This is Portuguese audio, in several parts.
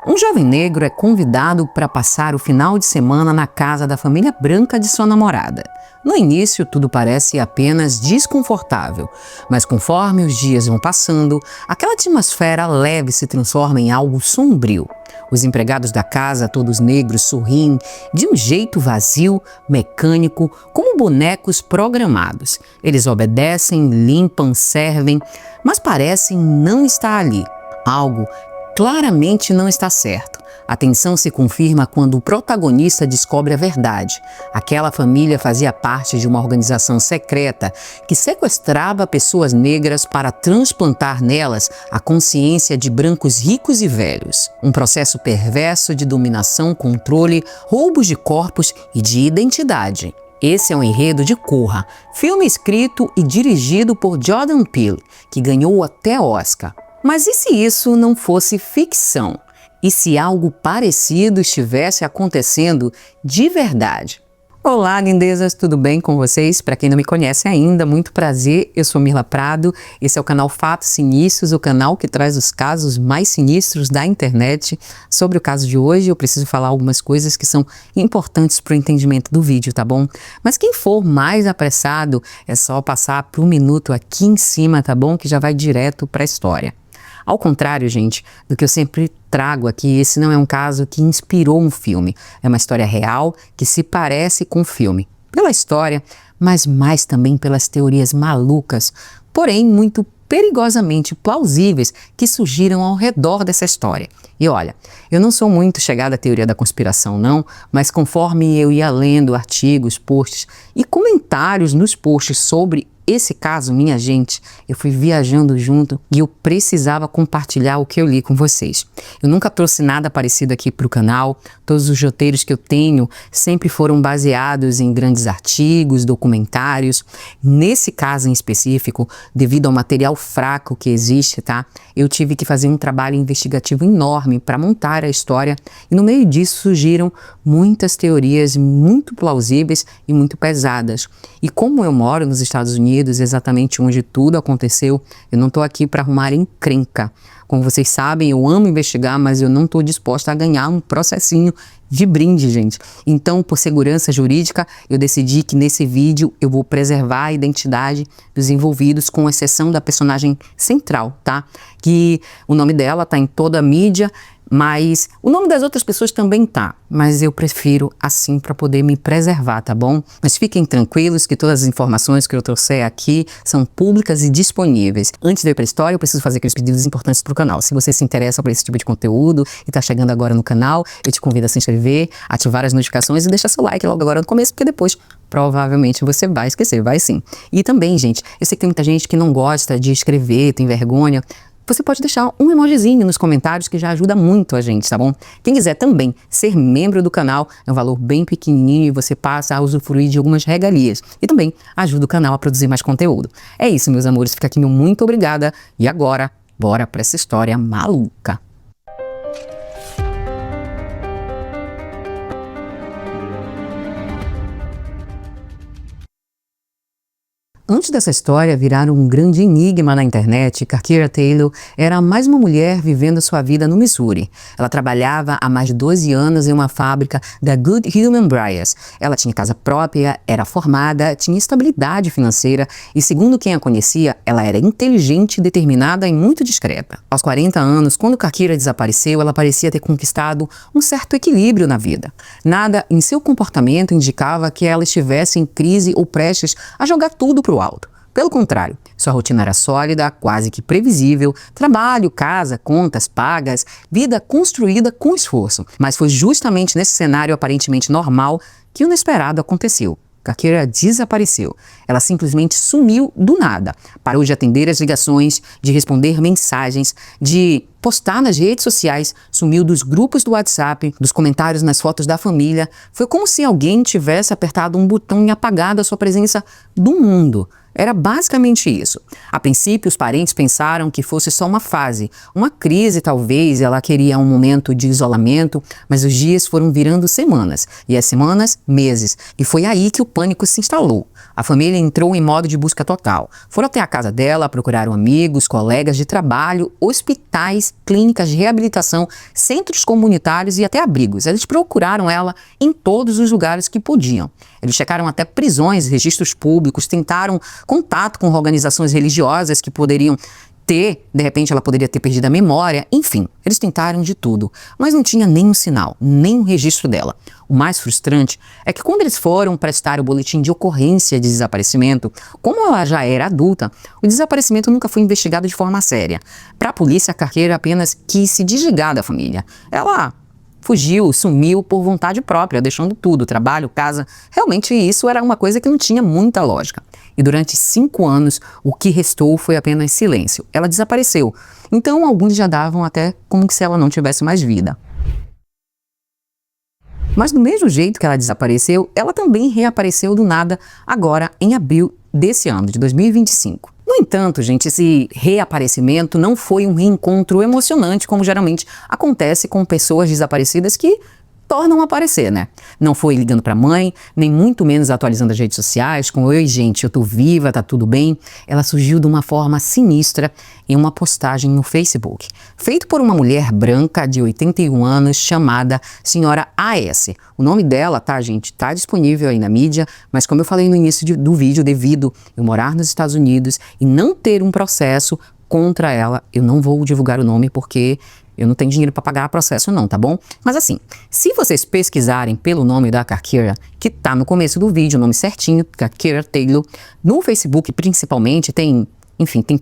Um jovem negro é convidado para passar o final de semana na casa da família branca de sua namorada. No início, tudo parece apenas desconfortável, mas conforme os dias vão passando, aquela atmosfera leve se transforma em algo sombrio. Os empregados da casa, todos negros, sorriem de um jeito vazio, mecânico, como bonecos programados. Eles obedecem, limpam, servem, mas parecem não estar ali. Algo claramente não está certo. A tensão se confirma quando o protagonista descobre a verdade. Aquela família fazia parte de uma organização secreta que sequestrava pessoas negras para transplantar nelas a consciência de brancos ricos e velhos. Um processo perverso de dominação, controle, roubos de corpos e de identidade. Esse é o enredo de Corra, filme escrito e dirigido por Jordan Peele, que ganhou até Oscar. Mas e se isso não fosse ficção? E se algo parecido estivesse acontecendo de verdade? Olá, lindezas, tudo bem com vocês? Para quem não me conhece ainda, muito prazer, eu sou Mirla Prado, esse é o canal Fatos Sinistros, o canal que traz os casos mais sinistros da internet. Sobre o caso de hoje, eu preciso falar algumas coisas que são importantes para o entendimento do vídeo, tá bom? Mas quem for mais apressado, é só passar para um minuto aqui em cima, tá bom? Que já vai direto para a história. Ao contrário, gente, do que eu sempre trago aqui, esse não é um caso que inspirou um filme. É uma história real que se parece com o filme. Pela história, mas mais também pelas teorias malucas, porém muito perigosamente plausíveis que surgiram ao redor dessa história. E olha, eu não sou muito chegada à teoria da conspiração não, mas conforme eu ia lendo artigos, posts e comentários nos posts sobre esse caso, minha gente, eu fui viajando junto e eu precisava compartilhar o que eu li com vocês. Eu nunca trouxe nada parecido aqui para o canal, todos os roteiros que eu tenho sempre foram baseados em grandes artigos, documentários. Nesse caso em específico, devido ao material fraco que existe, tá? Eu tive que fazer um trabalho investigativo enorme para montar a história e no meio disso surgiram muitas teorias muito plausíveis e muito pesadas. E como eu moro nos Estados Unidos, exatamente onde tudo aconteceu, eu não estou aqui para arrumar encrenca. Como vocês sabem, eu amo investigar, mas eu não estou disposta a ganhar um processinho de brinde, gente. Então, por segurança jurídica, eu decidi que nesse vídeo eu vou preservar a identidade dos envolvidos, com exceção da personagem central, tá? Que o nome dela tá em toda a mídia, mas o nome das outras pessoas também tá, mas eu prefiro assim para poder me preservar, tá bom? Mas fiquem tranquilos que todas as informações que eu trouxer aqui são públicas e disponíveis. Antes de eu ir para a história, eu preciso fazer aqueles pedidos importantes para o canal. Se você se interessa por esse tipo de conteúdo e tá chegando agora no canal, eu te convido a se inscrever, ativar as notificações e deixar seu like logo agora no começo, porque depois provavelmente você vai esquecer, vai sim. E também, gente, eu sei que tem muita gente que não gosta de escrever, tem vergonha. Você pode deixar um emojizinho nos comentários que já ajuda muito a gente, tá bom? Quem quiser também ser membro do canal, é um valor bem pequenininho e você passa a usufruir de algumas regalias. E também ajuda o canal a produzir mais conteúdo. É isso, meus amores. Fica aqui meu muito obrigada. E agora, bora pra essa história maluca. Antes dessa história virar um grande enigma na internet, Kakira Taylor era mais uma mulher vivendo sua vida no Missouri. Ela trabalhava há mais de 12 anos em uma fábrica da Good Human Briars. Ela tinha casa própria, era formada, tinha estabilidade financeira e, segundo quem a conhecia, ela era inteligente, determinada e muito discreta. Aos 40 anos, quando Kakira desapareceu, ela parecia ter conquistado um certo equilíbrio na vida. Nada em seu comportamento indicava que ela estivesse em crise ou prestes a jogar tudo pro alto. Pelo contrário, sua rotina era sólida, quase que previsível, trabalho, casa, contas pagas, vida construída com esforço. Mas foi justamente nesse cenário aparentemente normal que o inesperado aconteceu. Kakira desapareceu. Ela simplesmente sumiu do nada. Parou de atender as ligações, de responder mensagens, de postar nas redes sociais, sumiu dos grupos do WhatsApp, dos comentários nas fotos da família. Foi como se alguém tivesse apertado um botão e apagado a sua presença do mundo. Era basicamente isso. A princípio, os parentes pensaram que fosse só uma fase, uma crise talvez, ela queria um momento de isolamento, mas os dias foram virando semanas, e as semanas, meses, e foi aí que o pânico se instalou. A família entrou em modo de busca total. Foram até a casa dela, procuraram amigos, colegas de trabalho, hospitais clínicas de reabilitação, centros comunitários e até abrigos. Eles procuraram ela em todos os lugares que podiam. Eles checaram até prisões, registros públicos, tentaram contato com organizações religiosas que poderiam de repente ela poderia ter perdido a memória, enfim, eles tentaram de tudo, mas não tinha nenhum sinal, nem um registro dela. O mais frustrante é que quando eles foram prestar o boletim de ocorrência de desaparecimento, como ela já era adulta, o desaparecimento nunca foi investigado de forma séria. Para a polícia, a Carqueira apenas quis se desligar da família. Ela fugiu, sumiu por vontade própria, deixando tudo, trabalho, casa. Realmente isso era uma coisa que não tinha muita lógica. E durante 5 anos, o que restou foi apenas silêncio. Ela desapareceu. Então, alguns já davam até como se ela não tivesse mais vida. Mas do mesmo jeito que ela desapareceu, ela também reapareceu do nada agora em abril desse ano, de 2025. No entanto, gente, esse reaparecimento não foi um reencontro emocionante, como geralmente acontece com pessoas desaparecidas que tornam a aparecer, né? Não foi ligando pra mãe, nem muito menos atualizando as redes sociais, com "Oi, gente, eu tô viva, tá tudo bem". Ela surgiu de uma forma sinistra em uma postagem no Facebook, feito por uma mulher branca de 81 anos chamada Senhora A.S. O nome dela, tá, gente, tá disponível aí na mídia, mas como eu falei no início do vídeo, devido eu morar nos Estados Unidos e não ter um processo contra ela, eu não vou divulgar o nome porque eu não tenho dinheiro para pagar processo não, tá bom? Mas assim, se vocês pesquisarem pelo nome da Carqueira, que tá no começo do vídeo, o nome certinho, Carqueira Taylor, no Facebook principalmente, tem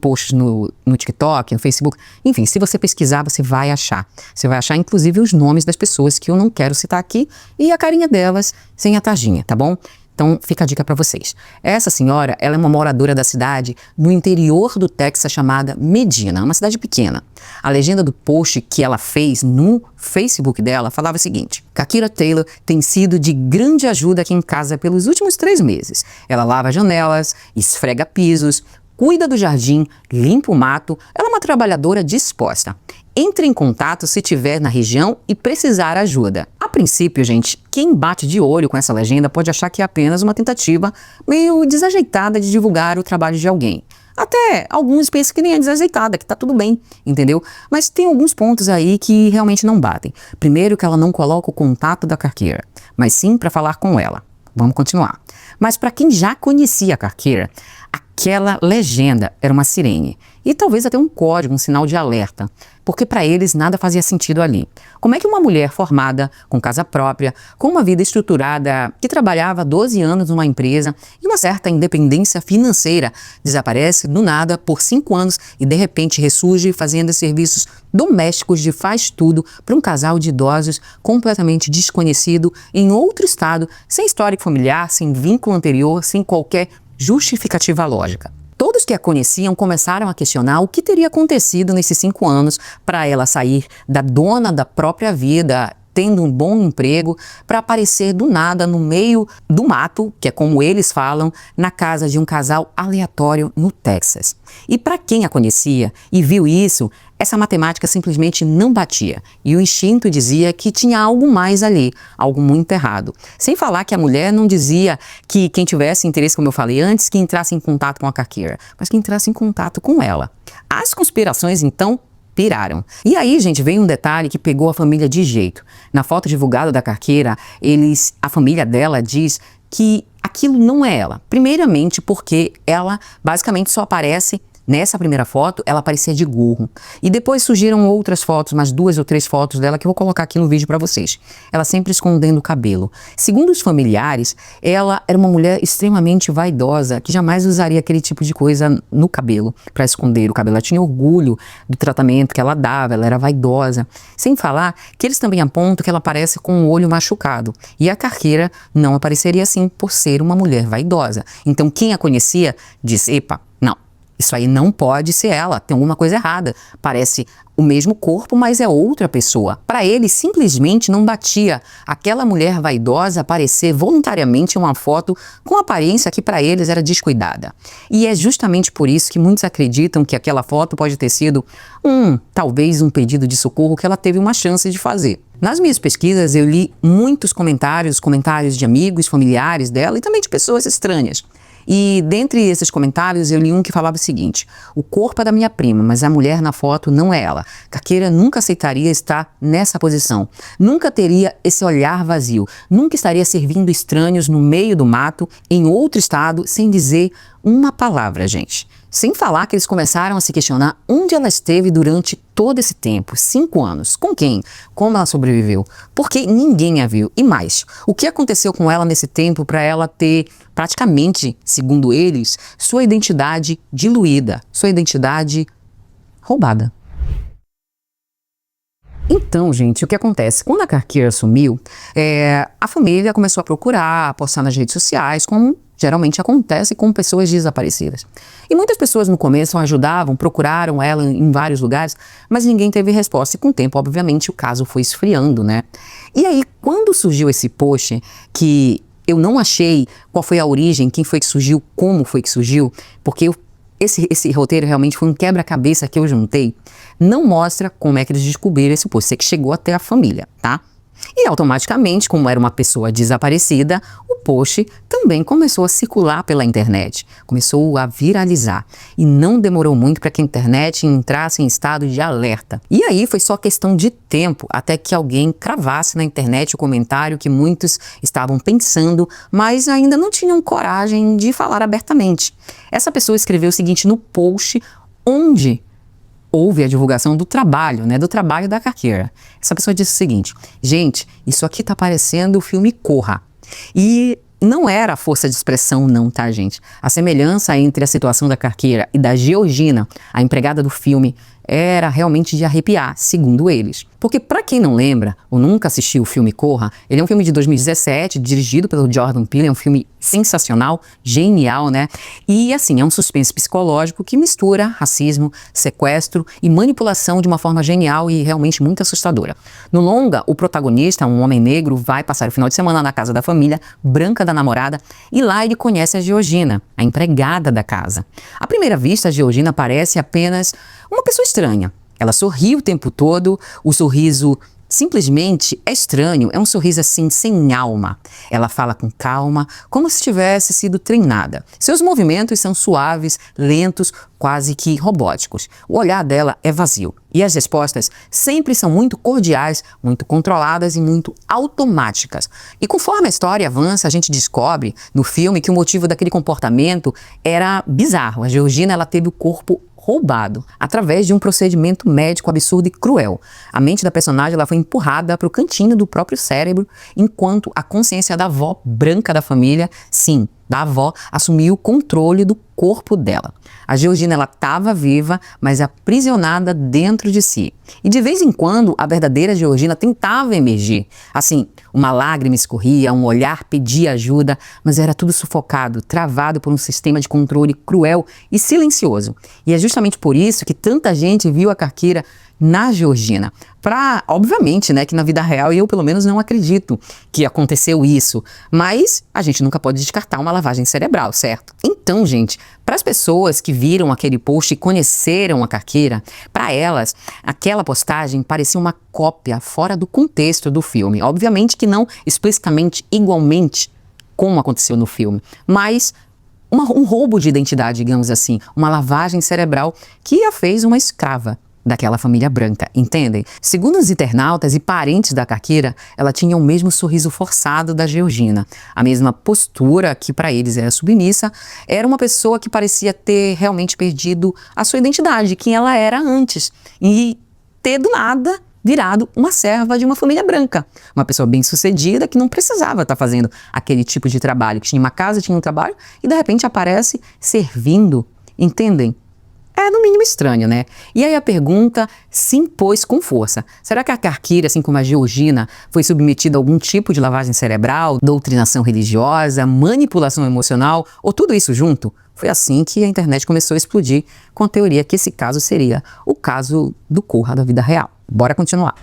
posts no TikTok, no Facebook, enfim, se você pesquisar, você vai achar. Você vai achar, inclusive, os nomes das pessoas que eu não quero citar aqui e a carinha delas sem a tarjinha, tá bom? Então, fica a dica para vocês. Essa senhora, ela é uma moradora da cidade no interior do Texas chamada Medina, uma cidade pequena. A legenda do post que ela fez no Facebook dela falava o seguinte: Carqueira Taylor tem sido de grande ajuda aqui em casa pelos últimos 3 meses. Ela lava janelas, esfrega pisos, cuida do jardim, limpa o mato. Ela é uma trabalhadora disposta. Entre em contato se estiver na região e precisar ajuda. A princípio, gente, quem bate de olho com essa legenda pode achar que é apenas uma tentativa meio desajeitada de divulgar o trabalho de alguém. Até alguns pensam que nem é desajeitada, que tá tudo bem, entendeu? Mas tem alguns pontos aí que realmente não batem. Primeiro, que ela não coloca o contato da Carqueira, mas sim para falar com ela. Vamos continuar. Mas para quem já conhecia a Carqueira, aquela legenda era uma sirene e talvez até um código, um sinal de alerta, porque para eles nada fazia sentido ali. Como é que uma mulher formada, com casa própria, com uma vida estruturada, que trabalhava 12 anos numa empresa e uma certa independência financeira, desaparece do nada por 5 anos e de repente ressurge fazendo serviços domésticos de faz tudo para um casal de idosos completamente desconhecido em outro estado, sem histórico familiar, sem vínculo anterior, sem qualquer justificativa lógica. Todos que a conheciam começaram a questionar o que teria acontecido nesses 5 anos para ela sair da dona da própria vida, tendo um bom emprego, para aparecer do nada no meio do mato, que é como eles falam, na casa de um casal aleatório no Texas. E para quem a conhecia e viu isso, essa matemática simplesmente não batia. E o instinto dizia que tinha algo mais ali, algo muito errado. Sem falar que a mulher não dizia que quem tivesse interesse, como eu falei antes, que entrasse em contato com a Carqueira, mas que entrasse em contato com ela. As conspirações, então, piraram. E aí, gente, veio um detalhe que pegou a família de jeito. Na foto divulgada da Carqueira, a família dela diz que aquilo não é ela. Primeiramente porque ela basicamente só aparece. Nessa primeira foto, ela aparecia de gorro. E depois surgiram outras fotos, umas 2 ou 3 fotos dela que eu vou colocar aqui no vídeo pra vocês. Ela sempre escondendo o cabelo. Segundo os familiares, ela era uma mulher extremamente vaidosa, que jamais usaria aquele tipo de coisa no cabelo pra esconder o cabelo. Ela tinha orgulho do tratamento que ela dava, ela era vaidosa. Sem falar que eles também apontam que ela aparece com o olho machucado. E a Carqueira não apareceria assim por ser uma mulher vaidosa. Então quem a conhecia disse: epa, não. Isso aí não pode ser ela, tem alguma coisa errada. Parece o mesmo corpo, mas é outra pessoa. Para ele, simplesmente não batia aquela mulher vaidosa aparecer voluntariamente em uma foto com aparência que para eles era descuidada. E é justamente por isso que muitos acreditam que aquela foto pode ter sido talvez um pedido de socorro que ela teve uma chance de fazer. Nas minhas pesquisas, eu li muitos comentários de amigos, familiares dela e também de pessoas estranhas. E dentre esses comentários eu li um que falava o seguinte: o corpo é da minha prima, mas a mulher na foto não é ela. Carqueira nunca aceitaria estar nessa posição, nunca teria esse olhar vazio, nunca estaria servindo estranhos no meio do mato, em outro estado, sem dizer uma palavra, gente. Sem falar que eles começaram a se questionar onde ela esteve durante todo esse tempo, 5 anos, com quem, como ela sobreviveu, porque ninguém a viu. E mais, o que aconteceu com ela nesse tempo para ela ter praticamente, segundo eles, sua identidade diluída, sua identidade roubada. Então, gente, o que acontece? Quando a Carqueira sumiu, a família começou a procurar, a postar nas redes sociais, como geralmente acontece com pessoas desaparecidas. E muitas pessoas no começo ajudavam, procuraram ela em vários lugares, mas ninguém teve resposta. E com o tempo, obviamente, o caso foi esfriando, né? E aí, quando surgiu esse post, que eu não achei qual foi a origem, quem foi que surgiu, como foi que surgiu, porque esse roteiro realmente foi um quebra-cabeça que eu juntei, não mostra como é que eles descobriram esse post, sei que chegou até a família, tá? E automaticamente, como era uma pessoa desaparecida, o post também começou a circular pela internet, começou a viralizar. E não demorou muito para que a internet entrasse em estado de alerta. E aí foi só questão de tempo até que alguém cravasse na internet o comentário que muitos estavam pensando, mas ainda não tinham coragem de falar abertamente. Essa pessoa escreveu o seguinte no post, onde houve a divulgação do trabalho, né, do trabalho da Carqueira. Essa pessoa disse o seguinte: gente, isso aqui tá parecendo o filme Corra. E não era a força de expressão não, tá, gente? A semelhança entre a situação da Carqueira e da Georgina, a empregada do filme, era realmente de arrepiar, segundo eles. Porque para quem não lembra ou nunca assistiu o filme Corra, ele é um filme de 2017, dirigido pelo Jordan Peele, é um filme sensacional, genial, né? E assim, é um suspense psicológico que mistura racismo, sequestro e manipulação de uma forma genial e realmente muito assustadora. No longa, o protagonista, um homem negro, vai passar o final de semana na casa da família branca da namorada e lá ele conhece a Georgina, a empregada da casa. À primeira vista, a Georgina parece apenas uma pessoa estranha. Ela sorri o tempo todo, o sorriso simplesmente é estranho, é um sorriso assim, sem alma. Ela fala com calma, como se tivesse sido treinada. Seus movimentos são suaves, lentos, quase que robóticos. O olhar dela é vazio. E as respostas sempre são muito cordiais, muito controladas e muito automáticas. E conforme a história avança, a gente descobre no filme que o motivo daquele comportamento era bizarro. A Georgina, ela teve o corpo roubado através de um procedimento médico absurdo e cruel. A mente da personagem ela foi empurrada para o cantinho do próprio cérebro, enquanto a consciência da avó branca da família, sim, da avó, assumiu o controle do corpo dela. A Georgina ela estava viva, mas aprisionada dentro de si. E de vez em quando a verdadeira Georgina tentava emergir. Assim, uma lágrima escorria, um olhar pedia ajuda, mas era tudo sufocado, travado por um sistema de controle cruel e silencioso. E é justamente por isso que tanta gente viu a Carqueira na Georgina. Obviamente, né, que na vida real eu pelo menos não acredito que aconteceu isso, mas a gente nunca pode descartar uma lavagem cerebral, certo? Então, gente, para as pessoas que viram aquele post e conheceram a Carqueira, para elas, aquela postagem parecia uma cópia fora do contexto do filme. Obviamente que não explicitamente igualmente como aconteceu no filme, mas um roubo de identidade, digamos assim, uma lavagem cerebral que a fez uma escrava daquela família branca, entendem? Segundo os internautas e parentes da Carqueira, ela tinha o mesmo sorriso forçado da Georgina, a mesma postura que para eles era submissa, era uma pessoa que parecia ter realmente perdido a sua identidade, quem ela era antes, e ter do nada virado uma serva de uma família branca, uma pessoa bem-sucedida que não precisava estar fazendo aquele tipo de trabalho, que tinha uma casa, tinha um trabalho, e de repente aparece servindo, entendem? É no mínimo estranho, né? E aí a pergunta se impôs com força. Será que a Carqueira, assim como a Georgina, foi submetida a algum tipo de lavagem cerebral, doutrinação religiosa, manipulação emocional, ou tudo isso junto? Foi assim que a internet começou a explodir com a teoria que esse caso seria o caso do Corra da vida real. Bora continuar.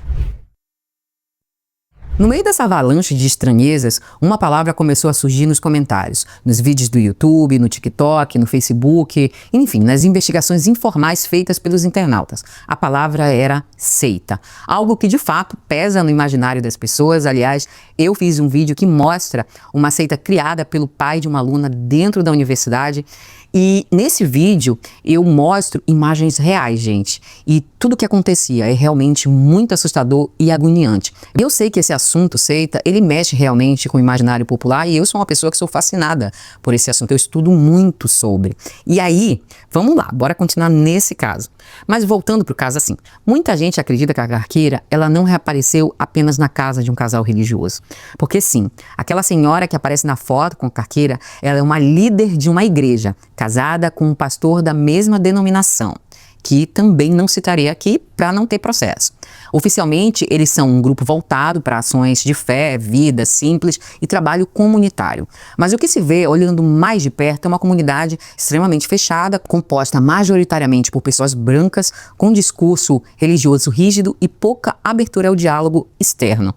No meio dessa avalanche de estranhezas, uma palavra começou a surgir nos comentários, nos vídeos do YouTube, no TikTok, no Facebook, enfim, nas investigações informais feitas pelos internautas. A palavra era seita, algo que de fato pesa no imaginário das pessoas. Aliás, eu fiz um vídeo que mostra uma seita criada pelo pai de uma aluna dentro da universidade. E nesse vídeo eu mostro imagens reais, gente, e tudo o que acontecia é realmente muito assustador e agoniante. Eu sei que esse assunto seita, ele mexe realmente com o imaginário popular e eu sou uma pessoa que sou fascinada por esse assunto, eu estudo muito sobre. E aí, vamos lá, bora continuar nesse caso. Mas voltando para o caso assim, muita gente acredita que a carqueira, ela não reapareceu apenas na casa de um casal religioso. Porque sim, aquela senhora que aparece na foto com a carqueira, ela é uma líder de uma igreja, casada com um pastor da mesma denominação, que também não citarei aqui para não ter processo. Oficialmente, eles são um grupo voltado para ações de fé, vida simples e trabalho comunitário. Mas o que se vê, olhando mais de perto, é uma comunidade extremamente fechada, composta majoritariamente por pessoas brancas, com discurso religioso rígido e pouca abertura ao diálogo externo.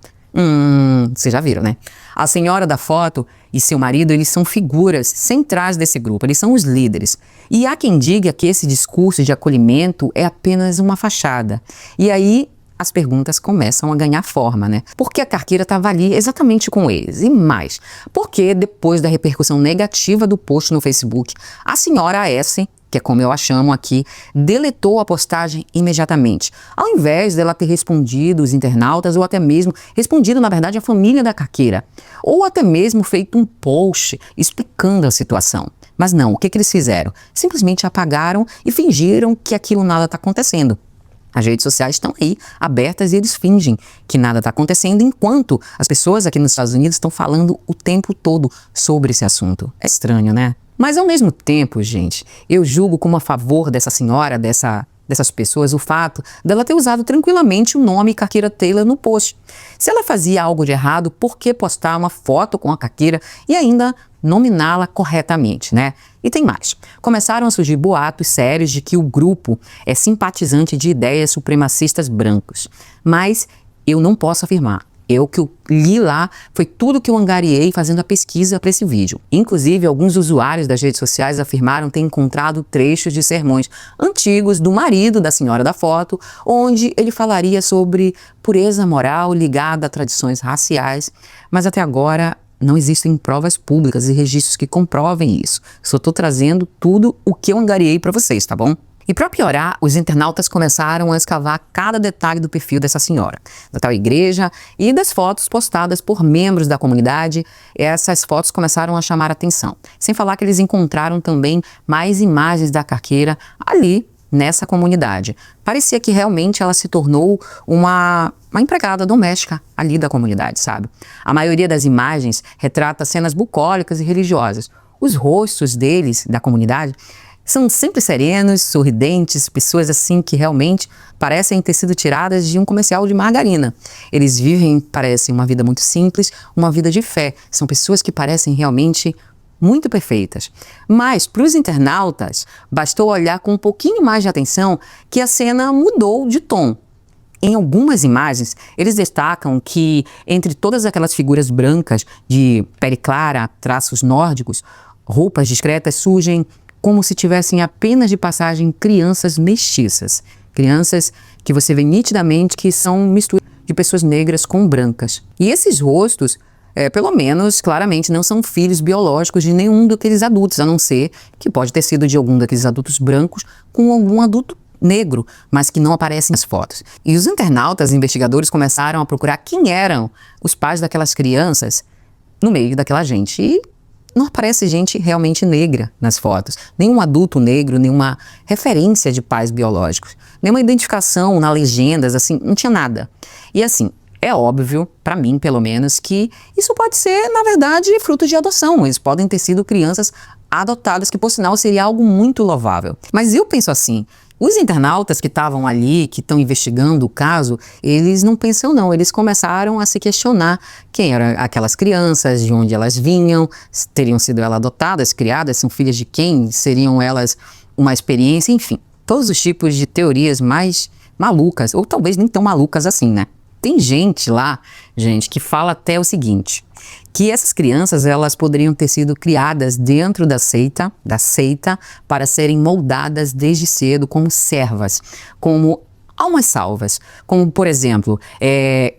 Vocês já viram, né? A senhora da foto e seu marido, eles são figuras centrais desse grupo, eles são os líderes. E há quem diga que esse discurso de acolhimento é apenas uma fachada. E aí as perguntas começam a ganhar forma, né? Por que a carqueira estava ali exatamente com eles? E mais, porque depois da repercussão negativa do post no Facebook, a senhora S, que é como eu a chamo aqui, deletou a postagem imediatamente, ao invés dela ter respondido os internautas, ou até mesmo respondido, na verdade, a família da carqueira, ou até mesmo feito um post explicando a situação. Mas não, o que eles fizeram? Simplesmente apagaram e fingiram que aquilo nada está acontecendo. As redes sociais estão aí, abertas, e eles fingem que nada está acontecendo, enquanto as pessoas aqui nos Estados Unidos estão falando o tempo todo sobre esse assunto. É estranho, né? Mas ao mesmo tempo, gente, eu julgo como a favor dessa senhora, dessas pessoas, o fato dela ter usado tranquilamente o nome Carqueira Taylor no post. Se ela fazia algo de errado, por que postar uma foto com a carqueira e ainda nominá-la corretamente, né? E tem mais. Começaram a surgir boatos sérios de que o grupo é simpatizante de ideias supremacistas brancos. Mas eu não posso afirmar. O que eu li lá foi tudo que eu angariei fazendo a pesquisa para esse vídeo. Inclusive, alguns usuários das redes sociais afirmaram ter encontrado trechos de sermões antigos do marido da senhora da foto, onde ele falaria sobre pureza moral ligada a tradições raciais, mas até agora não existem provas públicas e registros que comprovem isso. Só estou trazendo tudo o que eu angariei para vocês, tá bom? E para piorar, os internautas começaram a escavar cada detalhe do perfil dessa senhora, da tal igreja e das fotos postadas por membros da comunidade. Essas fotos começaram a chamar a atenção. Sem falar que eles encontraram também mais imagens da carqueira ali nessa comunidade. Parecia que realmente ela se tornou uma empregada doméstica ali da comunidade, sabe? A maioria das imagens retrata cenas bucólicas e religiosas. Os rostos deles, da comunidade, são sempre serenos, sorridentes, pessoas assim que realmente parecem ter sido tiradas de um comercial de margarina. Eles vivem, parecem, uma vida muito simples, uma vida de fé. São pessoas que parecem realmente muito perfeitas. Mas, para os internautas, bastou olhar com um pouquinho mais de atenção que a cena mudou de tom. Em algumas imagens, eles destacam que, entre todas aquelas figuras brancas de pele clara, traços nórdicos, roupas discretas, surgem como se tivessem apenas de passagem crianças mestiças. Crianças que você vê nitidamente que são mistura de pessoas negras com brancas. E esses rostos, pelo menos, claramente não são filhos biológicos de nenhum daqueles adultos, a não ser que pode ter sido de algum daqueles adultos brancos com algum adulto negro, mas que não aparecem nas fotos. E os internautas, investigadores, começaram a procurar quem eram os pais daquelas crianças no meio daquela gente. E não aparece gente realmente negra nas fotos. Nenhum adulto negro, nenhuma referência de pais biológicos. Nenhuma identificação nas legendas, assim, não tinha nada. E assim, é óbvio, para mim pelo menos, que isso pode ser, na verdade, fruto de adoção. Eles podem ter sido crianças adotadas, que por sinal seria algo muito louvável. Mas eu penso assim, os internautas que estavam ali, que estão investigando o caso, eles não pensam não, eles começaram a se questionar quem eram aquelas crianças, de onde elas vinham, teriam sido elas adotadas, criadas, são filhas de quem, seriam elas uma experiência, enfim. Todos os tipos de teorias mais malucas, ou talvez nem tão malucas assim, né? Tem gente lá, gente, que fala até o seguinte, que essas crianças, elas poderiam ter sido criadas dentro da seita, para serem moldadas desde cedo como servas, como almas salvas, como, por exemplo,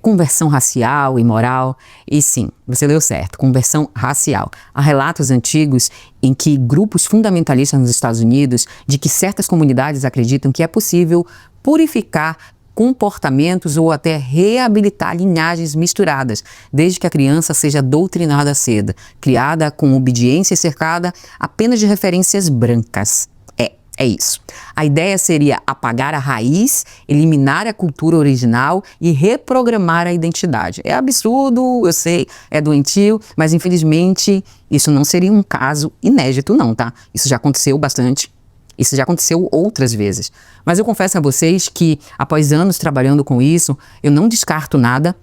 conversão racial e moral. E sim, você leu certo, conversão racial. Há relatos antigos em que grupos fundamentalistas nos Estados Unidos, de que certas comunidades acreditam que é possível purificar comportamentos ou até reabilitar linhagens misturadas, desde que a criança seja doutrinada cedo, criada com obediência e cercada apenas de referências brancas. É isso. A ideia seria apagar a raiz, eliminar a cultura original e reprogramar a identidade. É absurdo, eu sei, é doentio, mas infelizmente isso não seria um caso inédito não, tá? Isso já aconteceu bastante. Isso já aconteceu outras vezes. Mas eu confesso a vocês que, após anos trabalhando com isso, eu não descarto nada,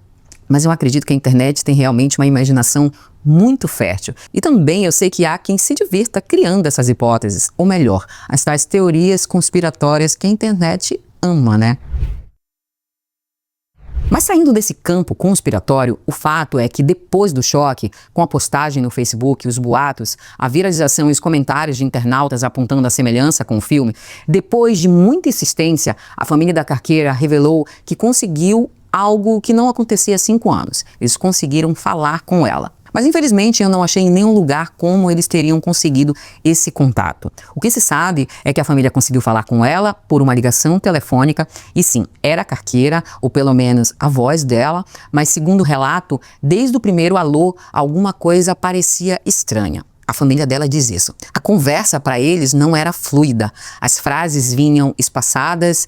mas eu acredito que a internet tem realmente uma imaginação muito fértil. E também eu sei que há quem se divirta criando essas hipóteses, ou melhor, as tais teorias conspiratórias que a internet ama, né? Mas saindo desse campo conspiratório, o fato é que depois do choque, com a postagem no Facebook, os boatos, a viralização e os comentários de internautas apontando a semelhança com o filme, depois de muita insistência, a família da Carqueira revelou que conseguiu algo que não acontecia há 5 anos. Eles conseguiram falar com ela. Mas infelizmente eu não achei em nenhum lugar como eles teriam conseguido esse contato. O que se sabe é que a família conseguiu falar com ela por uma ligação telefônica e sim, era a Carqueira, ou pelo menos a voz dela, mas segundo o relato, desde o primeiro alô, alguma coisa parecia estranha. A família dela diz isso. A conversa para eles não era fluida. As frases vinham espaçadas,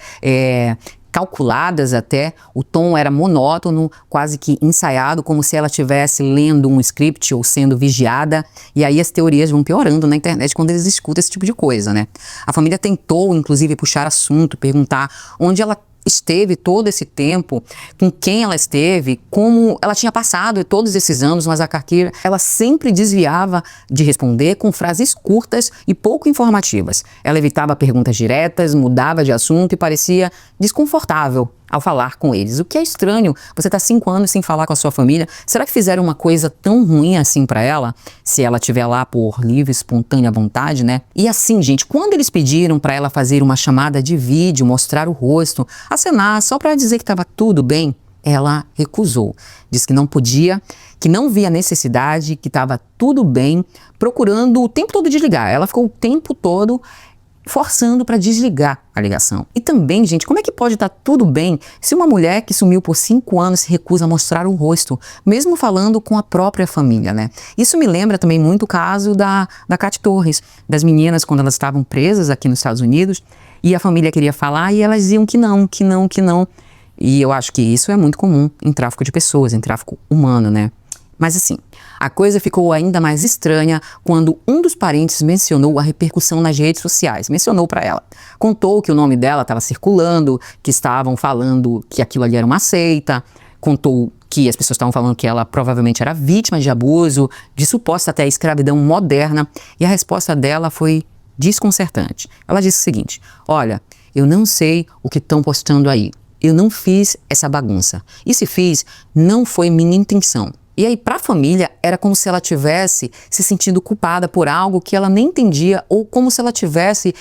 calculadas até, o tom era monótono, quase que ensaiado, como se ela estivesse lendo um script ou sendo vigiada, e aí as teorias vão piorando na internet quando eles escutam esse tipo de coisa, né? A família tentou, inclusive, puxar assunto, perguntar onde ela esteve todo esse tempo, com quem ela esteve, como ela tinha passado todos esses anos, mas a Carqueira, ela sempre desviava de responder com frases curtas e pouco informativas. Ela evitava perguntas diretas, mudava de assunto e parecia desconfortável ao falar com eles. O que é estranho, você está 5 anos sem falar com a sua família, será que fizeram uma coisa tão ruim assim para ela? Se ela estiver lá por livre, espontânea vontade, né? E assim, gente, quando eles pediram para ela fazer uma chamada de vídeo, mostrar o rosto, acenar, só para dizer que estava tudo bem, ela recusou. Disse que não podia, que não via necessidade, que estava tudo bem, procurando o tempo todo desligar. Ela ficou o tempo todo forçando para desligar a ligação. E também, gente, como é que pode estar tudo bem se uma mulher que sumiu por 5 anos se recusa a mostrar o rosto, mesmo falando com a própria família, né? Isso me lembra também muito o caso da Katy Torres, das meninas quando elas estavam presas aqui nos Estados Unidos e a família queria falar e elas diziam que não, que não, que não. E eu acho que isso é muito comum em tráfico de pessoas, em tráfico humano, né? Mas assim, a coisa ficou ainda mais estranha quando um dos parentes mencionou a repercussão nas redes sociais, mencionou para ela. Contou que o nome dela estava circulando, que estavam falando que aquilo ali era uma seita, contou que as pessoas estavam falando que ela provavelmente era vítima de abuso, de suposta até escravidão moderna, e a resposta dela foi desconcertante. Ela disse o seguinte: olha, eu não sei o que estão postando aí, eu não fiz essa bagunça, e se fiz, não foi minha intenção. E aí, para a família, era como se ela tivesse se sentindo culpada por algo que ela nem entendia ou como se ela tivesse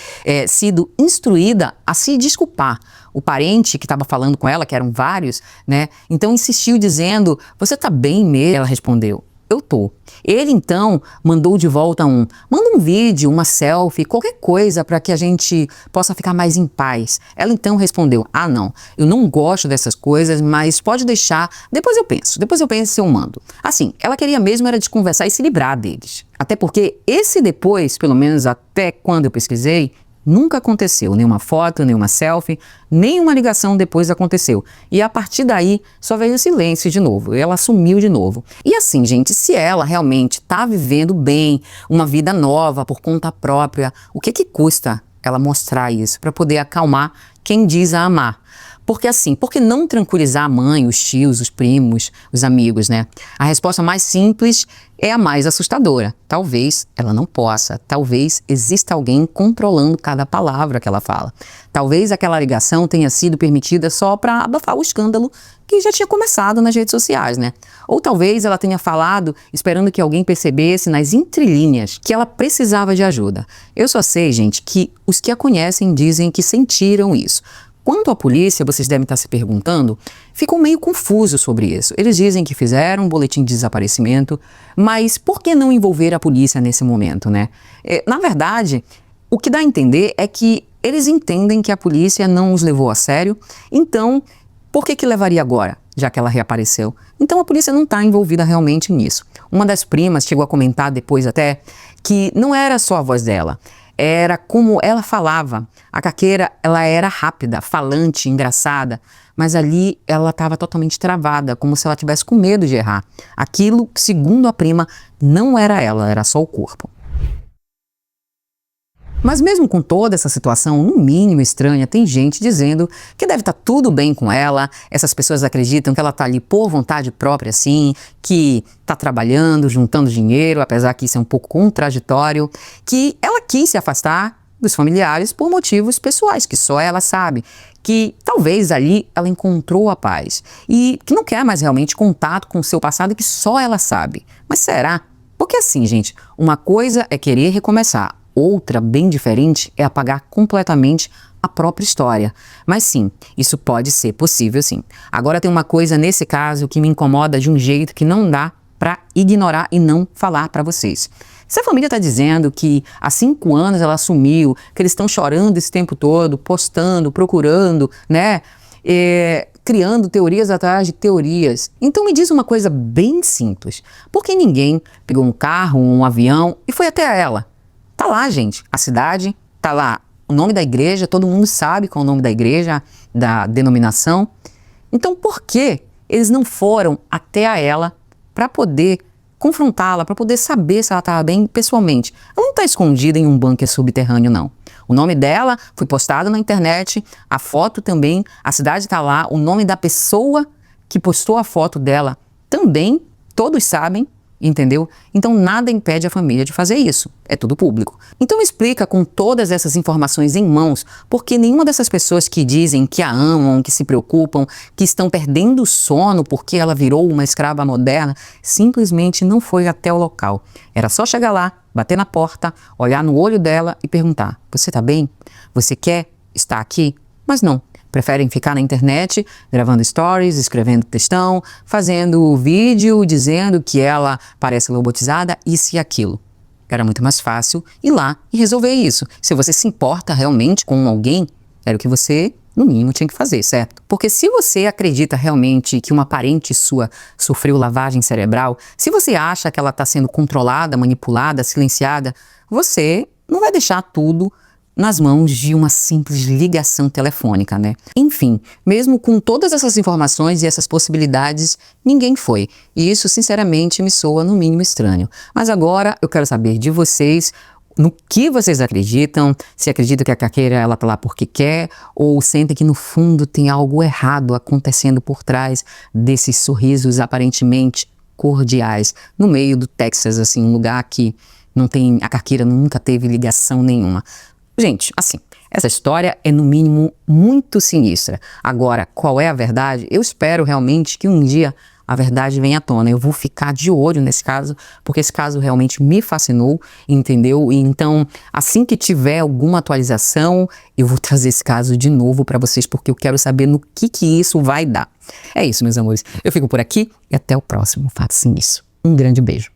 sido instruída a se desculpar. O parente que estava falando com ela, que eram vários, né? Então insistiu dizendo, você tá bem mesmo? Ela respondeu, eu tô. Ele então mandou de volta manda um vídeo, uma selfie, qualquer coisa para que a gente possa ficar mais em paz. Ela então respondeu, não, eu não gosto dessas coisas, mas pode deixar, depois eu penso se eu mando. Assim, ela queria mesmo era desconversar e se livrar deles. Até porque esse depois, pelo menos até quando eu pesquisei, nunca aconteceu, nenhuma foto, nenhuma selfie, nenhuma ligação depois aconteceu. E a partir daí, só veio o silêncio de novo, ela sumiu de novo. E assim, gente, se ela realmente está vivendo bem, uma vida nova por conta própria, o que custa ela mostrar isso para poder acalmar quem diz a amar? Porque assim, por que não tranquilizar a mãe, os tios, os primos, os amigos, né? A resposta mais simples é a mais assustadora. Talvez ela não possa, talvez exista alguém controlando cada palavra que ela fala. Talvez aquela ligação tenha sido permitida só para abafar o escândalo que já tinha começado nas redes sociais, né? Ou talvez ela tenha falado esperando que alguém percebesse nas entrelinhas que ela precisava de ajuda. Eu só sei, gente, que os que a conhecem dizem que sentiram isso. Quanto à polícia, vocês devem estar se perguntando, ficam meio confusos sobre isso. Eles dizem que fizeram um boletim de desaparecimento, mas por que não envolver a polícia nesse momento, né? Na verdade, o que dá a entender é que eles entendem que a polícia não os levou a sério, então por que levaria agora, já que ela reapareceu? Então a polícia não está envolvida realmente nisso. Uma das primas chegou a comentar depois até que não era só a voz dela, era como ela falava. A Caqueira, ela era rápida, falante, engraçada, mas ali ela estava totalmente travada, como se ela tivesse com medo de errar. Aquilo, segundo a prima, não era ela, era só o corpo. Mas mesmo com toda essa situação, no mínimo estranha, tem gente dizendo que deve estar tudo bem com ela. Essas pessoas acreditam que ela está ali por vontade própria, sim, que está trabalhando, juntando dinheiro, apesar que isso é um pouco contraditório, que ela quis se afastar dos familiares por motivos pessoais, que só ela sabe, que talvez ali ela encontrou a paz e que não quer mais realmente contato com o seu passado e que só ela sabe. Mas será? Porque assim, gente, uma coisa é querer recomeçar, outra, bem diferente, é apagar completamente a própria história. Mas sim, isso pode ser possível sim. Agora tem uma coisa nesse caso que me incomoda de um jeito que não dá para ignorar e não falar para vocês. Se a família está dizendo que há 5 anos ela sumiu, que eles estão chorando esse tempo todo, postando, procurando, né? Criando teorias atrás de teorias. Então me diz uma coisa bem simples. Por que ninguém pegou um carro, um avião e foi até ela? Tá lá, gente, a cidade, tá lá o nome da igreja, todo mundo sabe qual é o nome da igreja, da denominação. Então por que eles não foram até a ela para poder confrontá-la, para poder saber se ela estava bem pessoalmente? Ela não está escondida em um bunker subterrâneo, não. O nome dela foi postado na internet, a foto também, a cidade está lá, o nome da pessoa que postou a foto dela também, todos sabem. Entendeu? Então nada impede a família de fazer isso. É tudo público. Então me explica com todas essas informações em mãos, porque nenhuma dessas pessoas que dizem que a amam, que se preocupam, que estão perdendo o sono porque ela virou uma escrava moderna, simplesmente não foi até o local. Era só chegar lá, bater na porta, olhar no olho dela e perguntar: você tá bem? Você quer estar aqui? Mas não. Preferem ficar na internet, gravando stories, escrevendo textão, fazendo vídeo, dizendo que ela parece robotizada, isso e aquilo. Era muito mais fácil ir lá e resolver isso. Se você se importa realmente com alguém, era o que você, no mínimo, tinha que fazer, certo? Porque se você acredita realmente que uma parente sua sofreu lavagem cerebral, se você acha que ela está sendo controlada, manipulada, silenciada, você não vai deixar tudo nas mãos de uma simples ligação telefônica, né? Enfim, mesmo com todas essas informações e essas possibilidades, ninguém foi. E isso, sinceramente, me soa no mínimo estranho. Mas agora eu quero saber de vocês no que vocês acreditam, se acreditam que a Caqueira ela tá lá porque quer, ou sentem que no fundo tem algo errado acontecendo por trás desses sorrisos aparentemente cordiais, no meio do Texas, assim, um lugar que não tem, a Caqueira nunca teve ligação nenhuma. Gente, assim, essa história é no mínimo muito sinistra. Agora, qual é a verdade? Eu espero realmente que um dia a verdade venha à tona. Eu vou ficar de olho nesse caso, porque esse caso realmente me fascinou, entendeu? E então, assim que tiver alguma atualização, eu vou trazer esse caso de novo para vocês, porque eu quero saber no que isso vai dar. É isso, meus amores. Eu fico por aqui e até o próximo Fato Sinistro. Um grande beijo.